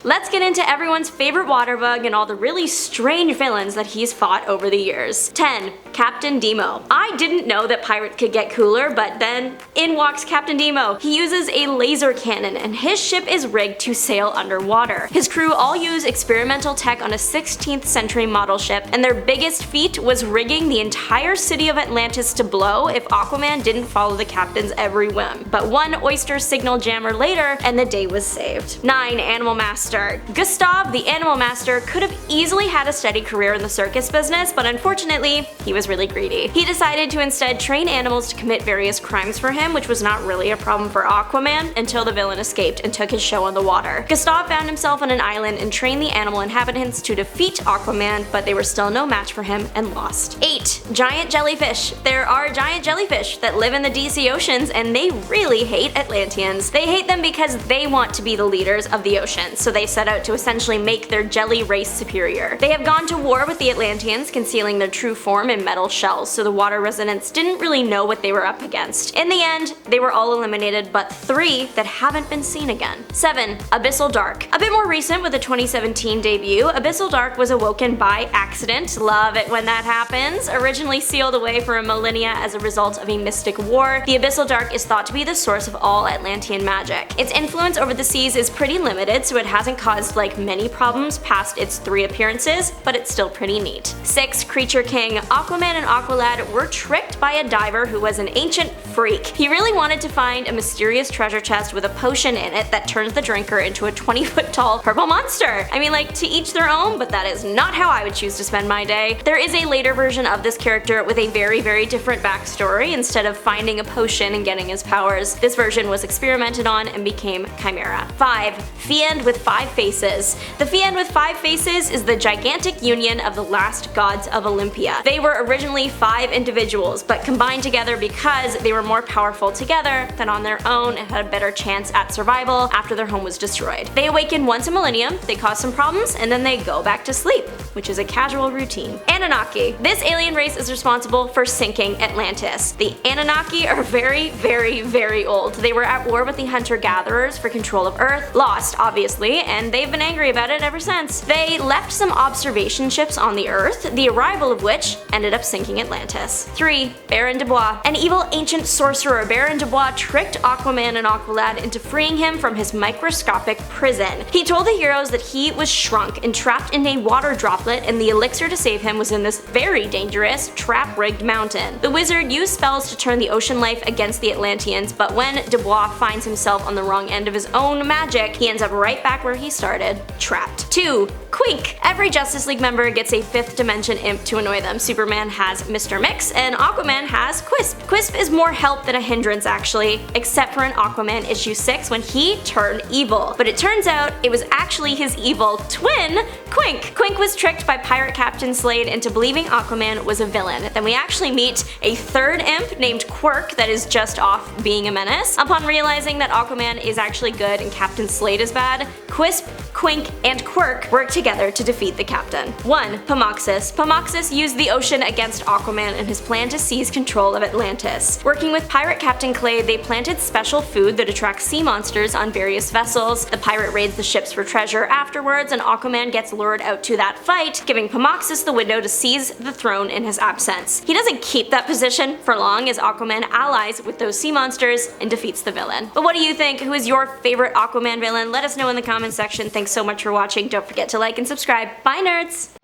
let's get into everyone's favorite water bug and all the really strange villains that he's fought over the years. 10. Captain Demo. I didn't know that pirates could get cooler, but then in walks Captain Demo. He uses a laser cannon and his ship is rigged to sail underwater. His crew all use experimental tech on a 16th century model ship, and their biggest feat was rigging the entire city of Atlantis to blow if Aquaman didn't follow the captain's every whim. But one oyster signal jammer later, and the day was saved. 9. Animal Master. Gustav, the Animal Master, could have easily had a steady career in the circus business, but unfortunately, he was really greedy. He decided to instead train animals to commit various crimes for him, which was not really a problem for Aquaman until the villain escaped and took his show on the water. Gustav found himself on an island and trained the animal inhabitants to defeat Aquaman, but they were still no match for him and lost. 8. Giant Jellyfish. There are giant jellyfish that live in the DC oceans and they really hate Atlanteans. They hate them because they want to be the leaders of the ocean, so they set out to essentially make their jelly race superior. They have gone to war with the Atlanteans, concealing their true form in metal shells, so the water residents didn't really know what they were up against. In the end, they were all eliminated but 3 that haven't been seen again. 7. Abyssal Dark. A bit more recent with the 2017 debut, Abyssal Dark was awoken by accident. Love it when that happens. Originally sealed away for a millennia as a result of a mystic war, the Abyssal Dark is thought to be the source of all Atlantean magic. Its influence over the seas is pretty limited, so it hasn't caused like many problems past its 3 appearances, but it's still pretty neat. 6. Creature King. Aquaman and Aqualad were tricked by a diver who was an ancient freak. He really wanted to find a mysterious treasure chest with a potion in it that turns the drinker into a 20-foot tall purple monster. I mean, like, to each their own, but that is not how I would choose to spend my day. There is a later version of this character with a very different backstory. Instead of finding a potion and getting his powers, this version was experimented on and became Chimera. 5. Fiend with 5 faces. The Fiend with 5 faces is the gigantic union of the last gods of Olympia. They were originally 5 individuals, but combined together because they were more powerful together than on their own and had a better chance at survival after their home was destroyed. They awaken once a millennium, they cause some problems, and then they go back to sleep, which is a casual routine. Annunake. This alien race is responsible for sinking Atlantis. The Annunake are very old. They were at war with the hunter-gatherers for control of Earth, lost obviously, and they've been angry about it ever since. They left some observation ships on the Earth, the arrival of which ended up sinking Atlantis. 3. Baron de Bois. An evil ancient sorcerer, Baron de Bois tricked Aquaman and Aqualad into freeing him from his microscopic prison. He told the heroes that he was shrunk and trapped in a water droplet, and the elixir to save him was in this very dangerous, trap-rigged mountain. The wizard used spells to turn the ocean life against the Atlanteans, but when de Bois finds himself on the wrong end of his own magic, he ends up right back where he started, trapped. 2. Quink. Every Justice League member gets a 5th dimension imp to annoy them. Superman has Mr. Mix, and Aquaman has Quisp. Quisp is more help than a hindrance actually, except for in Aquaman issue 6 when he turned evil. But it turns out it was actually his evil twin, Quink. Quink was tricked by pirate Captain Slade into believing Aquaman was a villain. Then we actually meet a 3rd imp named Quirk that is just off being a menace. Upon realizing that Aquaman is actually good and Captain Slade is bad, Quisp, Quink, and Quirk work together to defeat the captain. 1. Pomoxis. Pomoxis used the ocean against Aquaman in his plan to seize control of Atlantis. Working with pirate Captain Clay, they planted special food that attracts sea monsters on various vessels. The pirate raids the ships for treasure afterwards, and Aquaman gets lured out to that fight, giving Pomoxis the window to seize the throne in his absence. He doesn't keep that position for long as Aquaman allies with those sea monsters and defeats the villain. But what do you think? Who is your favorite Aquaman villain? Let us know in the comments section. Thanks so much for watching. Don't forget to like and subscribe. Bye nerds!